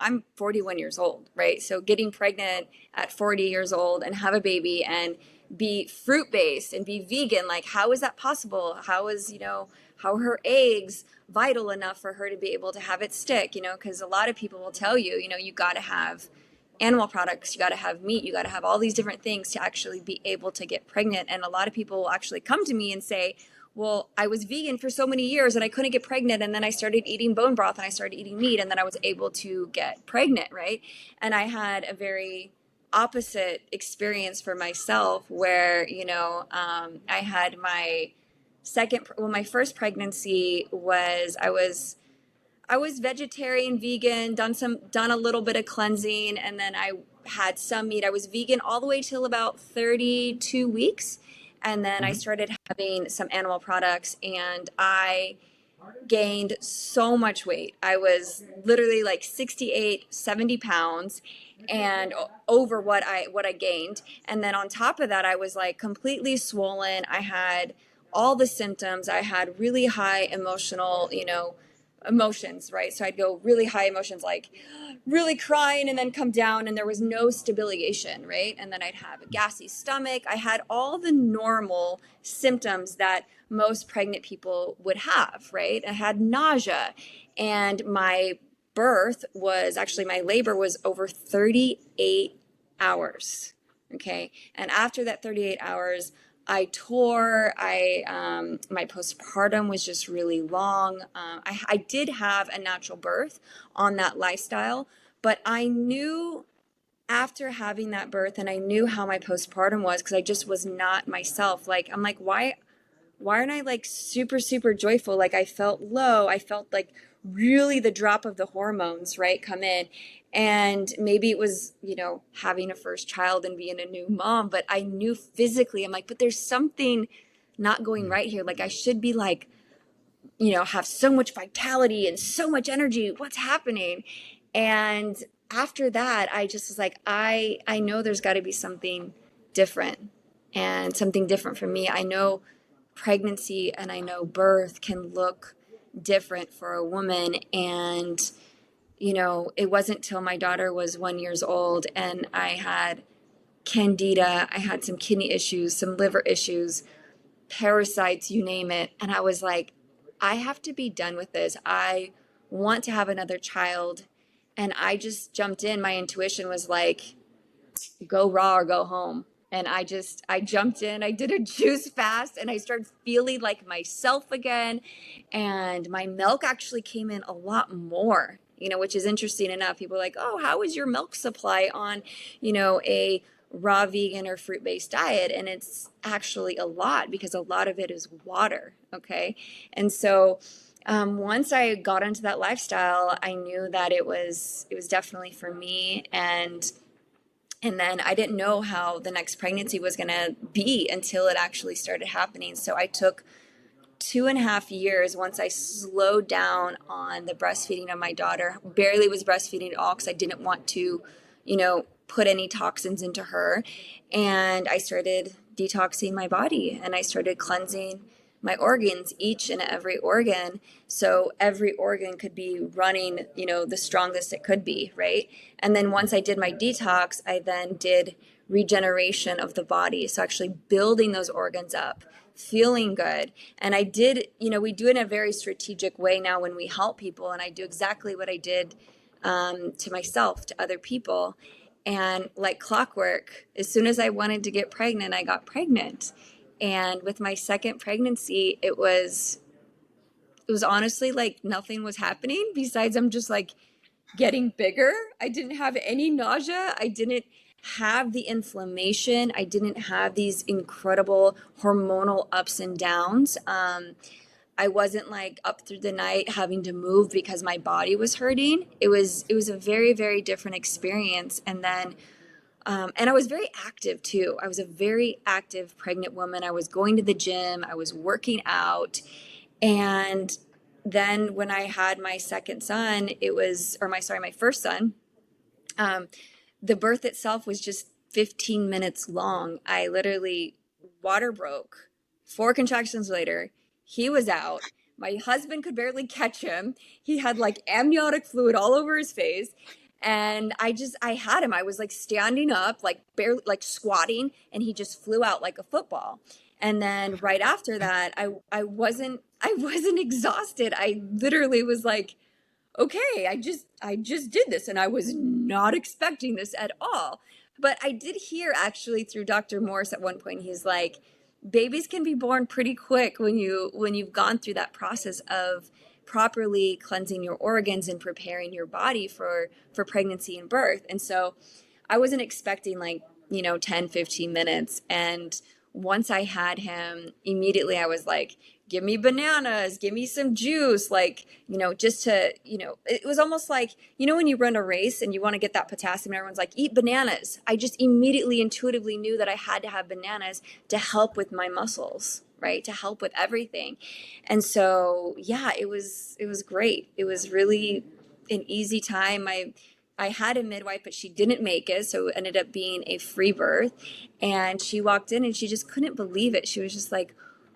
I'm 41 years old, right? So getting pregnant at 40 years old and have a baby and be fruit based and be vegan, like how is that possible? How is, how are her eggs vital enough for her to be able to have it stick, because a lot of people will tell you, you got to have animal products, you got to have meat, you got to have all these different things to actually be able to get pregnant. And a lot of people will actually come to me and say, well, I was vegan for so many years and I couldn't get pregnant. And then I started eating bone broth and I started eating meat and then I was able to get pregnant, right? And I had a very opposite experience for myself where, I had my first pregnancy was, I was vegetarian, vegan, done a little bit of cleansing, and then I had some meat. I was vegan all the way till about 32 weeks. And then I Mhm. started having some animal products and I gained so much weight. I was literally like 68, 70 pounds and over what I gained. And then on top of that, I was like completely swollen. I had all the symptoms. I had really high emotions, right? So I'd go really high emotions, like really crying and then come down, and there was no stabilization, right? And then I'd have a gassy stomach. I had all the normal symptoms that most pregnant people would have, right? I had nausea, and my labor was over 38 hours. Okay. And after that 38 hours, I tore. My postpartum was just really long. I did have a natural birth on that lifestyle, but I knew after having that birth, and I knew how my postpartum was because I just was not myself. Like I'm like, why aren't I like super, super joyful? Like I felt low. I felt like really the drop of the hormones, right, come in. And maybe it was, having a first child and being a new mom, but I knew physically, I'm like, but there's something not going right here. Like I should be like, have so much vitality and so much energy. What's happening? And after that, I just was like, I know there's got to be something different and something different for me. I know pregnancy and I know birth can look different for a woman. And, it wasn't till my daughter was 1 years old and I had candida, I had some kidney issues, some liver issues, parasites, you name it. And I was like, I have to be done with this. I want to have another child. And I just jumped in. My intuition was like, go raw or go home. And I jumped in, I did a juice fast and I started feeling like myself again. And my milk actually came in a lot more, which is interesting enough. People are like, oh, how is your milk supply on, a raw vegan or fruit based diet? And it's actually a lot because a lot of it is water. Okay. And so, once I got into that lifestyle, I knew that it was definitely for me. And then I didn't know how the next pregnancy was going to be until it actually started happening. So I took 2.5 years once I slowed down on the breastfeeding of my daughter. Barely was breastfeeding at all because I didn't want to, put any toxins into her. And I started detoxing my body and I started cleansing my organs, each and every organ. So every organ could be running, the strongest it could be, right? And then once I did my detox, I then did regeneration of the body. So actually building those organs up, feeling good. And I did, we do it in a very strategic way now when we help people. And I do exactly what I did to myself, to other people. And like clockwork, as soon as I wanted to get pregnant, I got pregnant. And with my second pregnancy, it was honestly like nothing was happening besides I'm just like getting bigger. I didn't have any nausea. I didn't have the inflammation. I didn't have these incredible hormonal ups and downs. I wasn't like up through the night having to move because my body was hurting. It was a very, very different experience. And I was very active too. I was a very active pregnant woman. I was going to the gym. I was working out. And then when I had my second son, my first son, um, the birth itself was just 15 minutes long. I literally water broke. 4 contractions later, he was out. My husband could barely catch him. He had like amniotic fluid all over his face. And I had him. I was like standing up, like barely, like squatting, and he just flew out like a football. And then right after that, I wasn't exhausted. I literally was like, okay, I just did this and I was not expecting this at all. But I did hear actually through Dr. Morse at one point, he's like, babies can be born pretty quick when you've gone through that process of properly cleansing your organs and preparing your body for pregnancy and birth. And so I wasn't expecting like, 10, 15 minutes. And once I had him, immediately I was like, give me bananas, give me some juice, like, just to, it was almost like, when you run a race and you want to get that potassium, everyone's like, eat bananas. I just immediately intuitively knew that I had to have bananas to help with my muscles, right? To help with everything. And so, yeah, it was great. It was really an easy time. I had a midwife, but she didn't make it, so it ended up being a free birth. And she walked in and she just couldn't believe it. She was just like,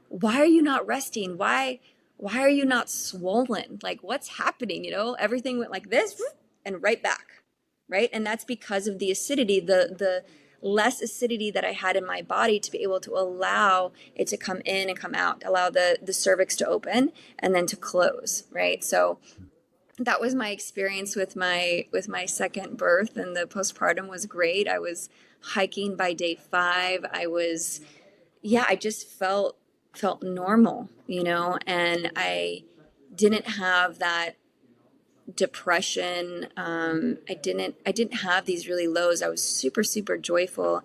"Why are you not resting? Why are you not swollen? Like what's happening?" Everything went like this and right back, right? And that's because of the acidity, the less acidity that I had in my body to be able to allow it to come in and come out, allow the cervix to open and then to close, right? So that was my experience with my second birth, and the postpartum was great. I was hiking by day 5. I just felt normal, and I didn't have that depression. I didn't have these really lows. I was super joyful,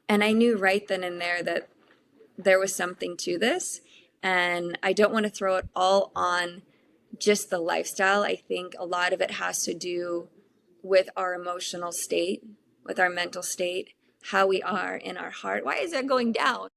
and I knew right then and there that there was something to this, and I don't want to throw it all on just the lifestyle. I think a lot of it has to do with our emotional state, with our mental state, how we are in our heart. Why is that going down?